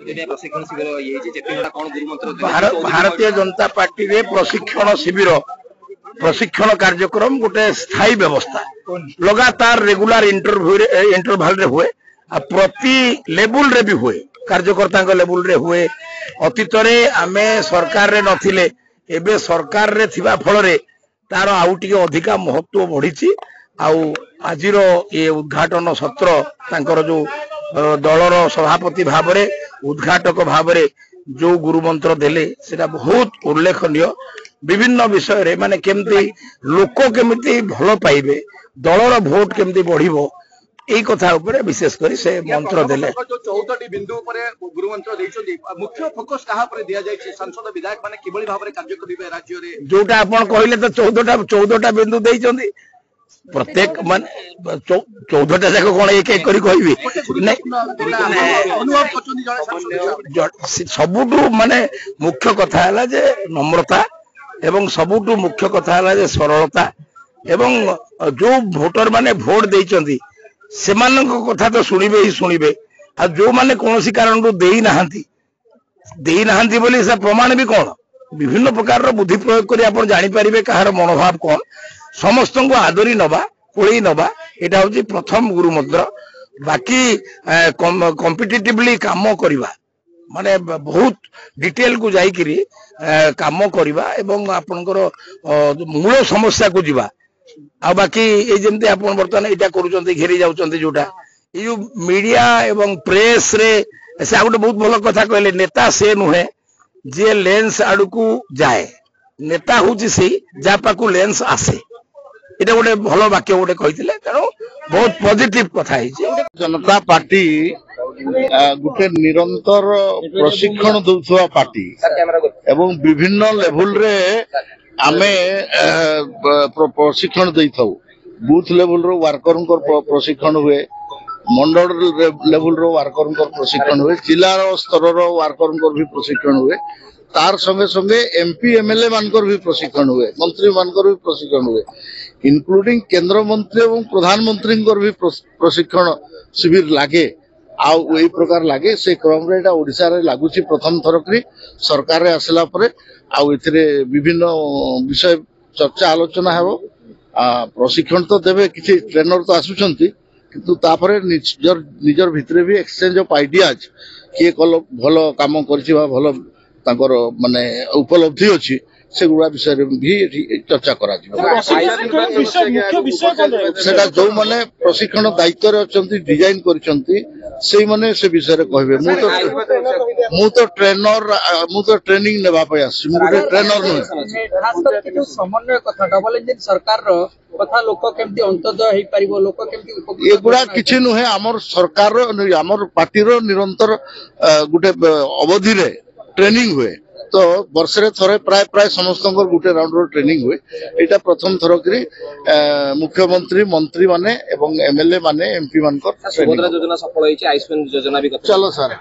प्रशिक्षण शिविर ये कौन गुरुमंत्र भारतीय जनता पार्टी रे प्रशिक्षण शिविर प्रशिक्षण कार्यक्रम गोटे स्थायी व्यवस्था लगातार रेगुलर इंटरवल रे हुए प्रति लेवल रे भी हुए कार्यकर्ता लेवल रे हुए अतीत रे आमे सरकार रे नथिले एबे सरकार रे थिबा फल रे तार आउ टिके अधिका महत्व बढ़ी आजिर ये उद्घाटन सत्र तांकर जो दलर सभापति भाव में उद्घाटक भाव में जो गुरुमंत्र देले सेटा बहुत उल्लेखनीय विभिन्न विषय रे माने केमती लोक केमती भल पाइबे दलर भोट केमती बढ़िबो एई कथा ऊपर विशेष करी से मंत्र देले। जो 14टी बिंदु ऊपर गुरुमंत्र देइछोदी मुख्य फोकस कहा पर दिया जाय छै संसद विधायक माने किबळी भाव रे कार्य करिबे राज्य रे जोटा आपण कहले तो 14टा बिंदु देइछोंदी प्रत्येक मान 14टा जाक कौन एक एक करी कहबी सबुठू माने मुख्य कथा है जे नम्रता एवं सबुठू मुख्य कथा है जे सरलता एवं जो भोटर माने भोट देइचंदी सेमानक कथा तो सुनिबे ही सुनिबे आ जो माने कोनोसी कारण रो देई नाहांती बोली से प्रमाण भी कौन विभिन्न प्रकार रो बुद्धि प्रयोग करी आपण जानि परिबे कहार मनोभाव कौन समस्त को आदरी नवा कोई नवा यहाँ हूँ प्रथम गुरुमंत्र बाकी कॉम्पिटिटिवली काम करवा माने बहुत डिटेल को जाइकरी काम करवा एवं आपनकर मूल समस्या को जीवा आ बाकी ये जमती आप बर्तमान यहाँ कर घेरी जाऊँच जोटा ये जो मीडिया एवं प्रेस रे से आ गए बहुत भल कथा कहले नेता से नुहे जे लेंस आड़ को जाए नेता हूँ से जहाँ पाक लेंस आसे এটা গোটে ভালো বাক্য গোটে কইতিলে তেনো বহুত পজিটিভ কথা হইছে। जनता पार्टी गोटे निरंतर प्रशिक्षण दउथवा पार्टी एवं विभिन्न लेवल रे आमे प्रशिक्षण देइथाउ बूथ लेवल रो वर्कर प्रशिक्षण हुए मंडल लेवल रो वर्कर प्रशिक्षण हुए जिला स्तर रो वर्कर भी प्रशिक्षण हुए तार संगे संगे एमपी एमएलए मानकर भी प्रशिक्षण हुए मंत्री मानकर भी प्रशिक्षण हुए इनक्लूडिंग केंद्र मंत्री और प्रधानमंत्री भी प्रशिक्षण शिविर लगे आई प्रकार लगे से क्रम रे ओडिशा रे लागुची प्रथम थरकरी सरकार रे आसला परे एथिरे विभिन्न विषय चर्चा आलोचना हेबो प्रशिक्षण तो देबे किछि ट्रेनर तो आसुचंती किंतु तापरे निजर भितरे भी एक्सचेंज ऑफ आइडियाज किए कल भल काम करछि बा भल तांकर माने उपलब्धि अछि सेगुड़ा विषय भी चर्चा करा सेटा जो माने प्रशिक्षण दायित्व रे अछंती डिजाइन करछंती से माने से विषय रे कहबे मु तो ट्रेनर मु तो ट्रेनिंग नेबा पय आसी मु ट्रेनर न खास करके जो समन्वय कथा डबल इंजन सरकार रो कथा लोक केमती अंतदय हेई परिबो लोक केमती एगुड़ा किछि नुहे हमर सरकार रो हमर पार्टी रो निरंतर गुटे अवधि रे ट्रेनिंग हुए तो वर्ष रे थरे प्राय प्राय समस्त गोटे राउंड रो ट्रेनिंग हुए एटा प्रथम थर करी मुख्यमंत्री मंत्री माने एवं एमएलए माने एमपी मानकर योजना सफल होईची आयुष्मान योजना भी चलो सर